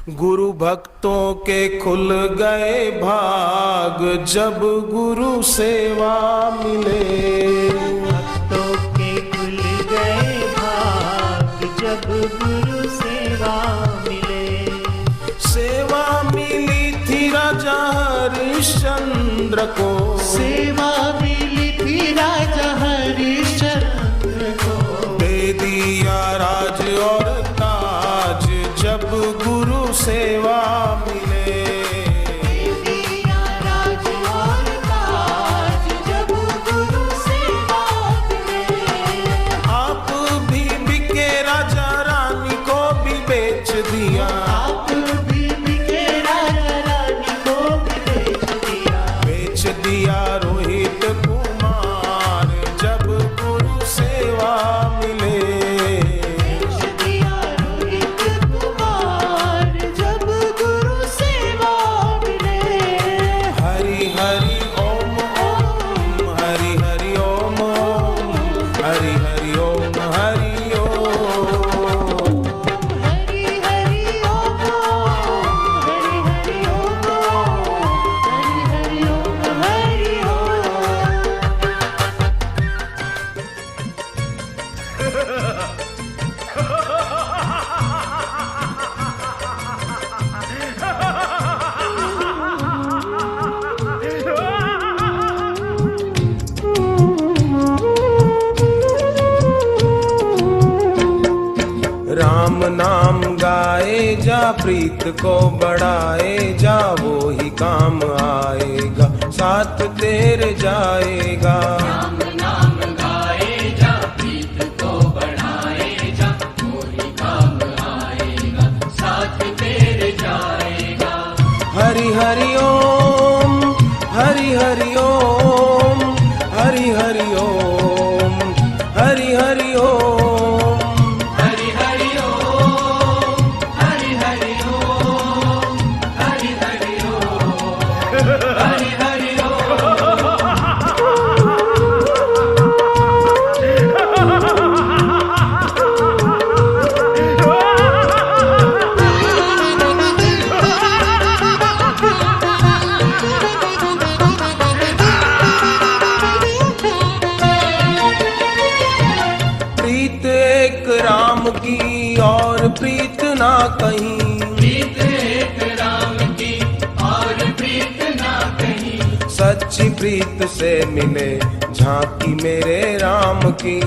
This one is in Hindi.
गुरु भक्तों के खुल गए भाग जब गुरु सेवा मिले। भक्तों के खुल गए भाग जब गुरु सेवा मिले। सेवा मिली थी राजा हरिश्चंद्र को, सेवा मिली थी राजा हरिश्चंद्र को। दे दिया राज और ताज जब गुरु सेवा मिले। दे दिया राज और ताज जब गुरु सेवा मिले। आप भी बिके राजा रानी को भी बेच दिया। आप भी बिके राजा रानी को भी बेच दिया। बेच दिया रोहित कुमार जब गुरु सेवा मिले। बेच दिया रोहित कुमार जब गुरु सेवा मिले। हरि हरि ओम ओम हरि हरि ओम ओम हरि हरि ओम हरि ओम। हरि हरि ओम हरि हरि ओम हरि हरि ओम हरि राम नाम गाए जा प्रीत को बढ़ाए जा, वो ही काम आएगा साथ तेरे जाएगा। राम नाम गाए जा प्रीत को बढ़ाए जा, वो ही काम आएगा साथ तेरे जाएगा। हरि हरि ओम हरि हरि ओम हरि हरि ओम हरि हरि ओम। हरि हरि ओम हरि हरि ओम हरि हरि ओम हरि हरि प्रीत एक राम की और प्रीत ना कहीं। प्रीत एक राम की और प्रीत ना कहीं। सच्ची प्रीत से मिले झांकी मेरे राम की।